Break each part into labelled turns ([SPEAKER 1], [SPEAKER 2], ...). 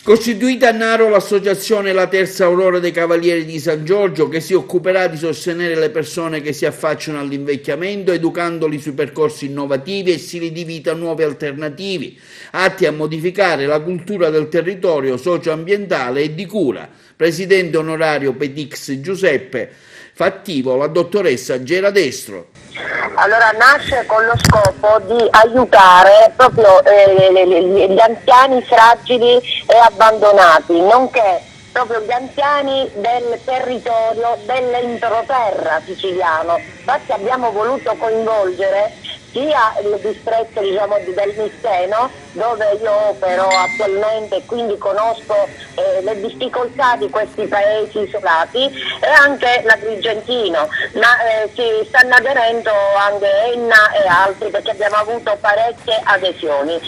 [SPEAKER 1] Costituita a Naro l'associazione La Terza Aurora dei Cavalieri di San Giorgio, che si occuperà di sostenere le persone che si affacciano all'invecchiamento, educandoli sui percorsi innovativi e stili di vita nuovi e alternativi, atti a modificare la cultura del territorio socio-ambientale e di cura. Presidente onorario Petix Giuseppe, fattivo la dottoressa Gera Destro.
[SPEAKER 2] Allora nasce con lo scopo di aiutare proprio gli anziani fragili e abbandonati, nonché proprio gli anziani del territorio dell'entroterra siciliano. Infatti abbiamo voluto coinvolgere sia il distretto del Misseno, dove io opero attualmente e quindi conosco le difficoltà di questi paesi isolati, e anche l'Agrigentino, ma si stanno aderendo anche Enna e altri, perché abbiamo avuto parecchie adesioni.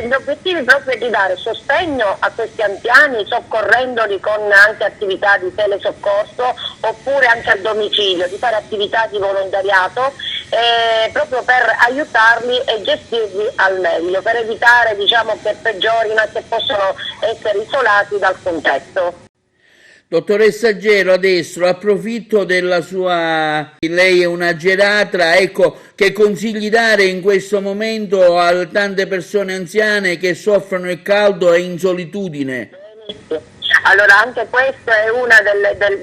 [SPEAKER 2] L'obiettivo proprio è di dare sostegno a questi anziani, soccorrendoli con anche attività di telesoccorso oppure anche a domicilio, di fare attività di volontariato proprio per aiutarli e gestirli al meglio, per evitare che peggiorino e che possono essere isolati dal contesto.
[SPEAKER 1] Dottoressa Gero, adesso approfitto della sua... Lei è una geratra, ecco, che consigli dare in questo momento a tante persone anziane che soffrono il caldo e in solitudine?
[SPEAKER 2] Allora anche questo è uno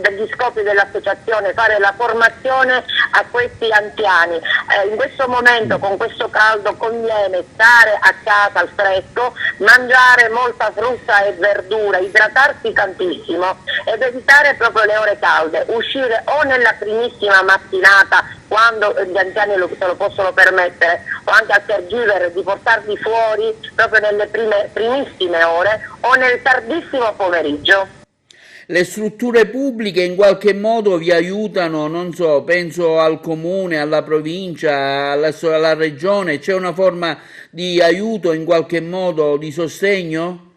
[SPEAKER 2] degli scopi dell'associazione, fare la formazione a questi anziani. In questo momento con questo caldo conviene stare a casa al fresco, mangiare molta frutta e verdura, idratarsi tantissimo ed evitare proprio le ore calde, uscire o nella primissima mattinata quando gli anziani se lo possono permettere, o anche al caregiver di portarli fuori proprio nelle primissime ore o nel tardissimo pomeriggio.
[SPEAKER 1] Le strutture pubbliche in qualche modo vi aiutano, non so, penso al comune, alla provincia, alla regione, c'è una forma di aiuto in qualche modo, di sostegno?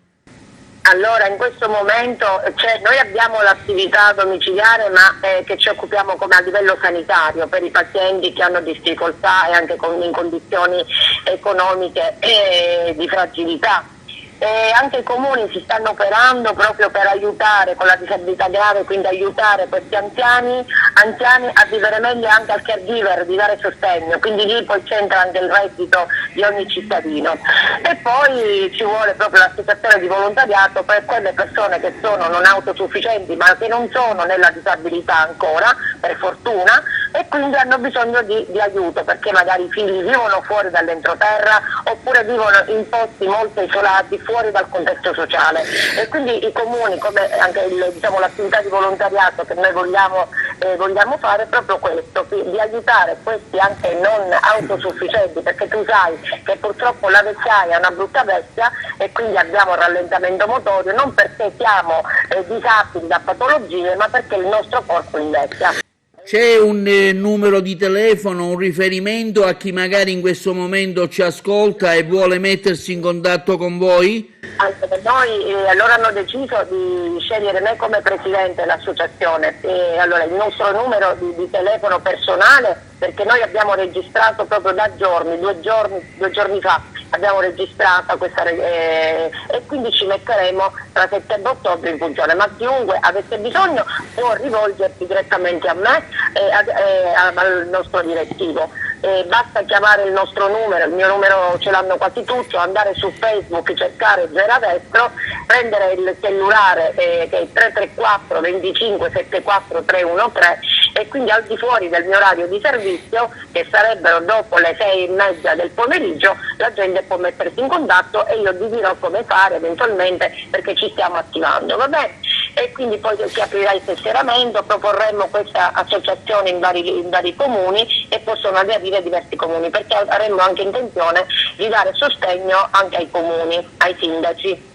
[SPEAKER 2] Allora in questo momento noi abbiamo l'attività domiciliare, ma che ci occupiamo come a livello sanitario per i pazienti che hanno difficoltà e anche in condizioni economiche e di fragilità. Anche i comuni si stanno operando proprio per aiutare con la disabilità grave, quindi aiutare questi anziani a vivere meglio, anche al caregiver di dare sostegno, quindi lì poi c'entra anche il reddito di ogni cittadino. E poi ci vuole proprio l'associazione di volontariato per quelle persone che sono non autosufficienti ma che non sono nella disabilità ancora, per fortuna, e quindi hanno bisogno di aiuto, perché magari i figli vivono fuori dall'entroterra oppure vivono in posti molto isolati, fuori dal contesto sociale, e quindi i comuni, come anche l'attività di volontariato che noi vogliamo fare, è proprio questo, di aiutare questi anche non autosufficienti, perché tu sai che purtroppo la vecchiaia è una brutta bestia e quindi abbiamo rallentamento motorio, non perché siamo disabili da patologie, ma perché il nostro corpo invecchia.
[SPEAKER 1] C'è un numero di telefono, un riferimento a chi magari in questo momento ci ascolta e vuole mettersi in contatto con voi?
[SPEAKER 2] Anche per noi allora hanno deciso di scegliere me come presidente dell'associazione. Allora il nostro numero di telefono personale, perché noi abbiamo registrato proprio da giorni, due giorni fa abbiamo registrato questa e quindi ci metteremo tra settembre e ottobre in funzione, ma chiunque avesse bisogno può rivolgersi direttamente a me e al nostro direttivo. Basta chiamare il nostro numero, il mio numero ce l'hanno quasi tutti, o andare su Facebook, cercare Gera Destro, prendere il cellulare che è il 334 25 74 313, e quindi al di fuori del mio orario di servizio, che sarebbero dopo le 6:30 del pomeriggio, la gente può mettersi in contatto e io vi dirò come fare eventualmente, perché ci stiamo attivando, va bene? E quindi poi si aprirà il tesseramento, proporremo questa associazione in vari comuni e possono aderire diversi comuni, perché avremmo anche intenzione di dare sostegno anche ai comuni, ai sindaci.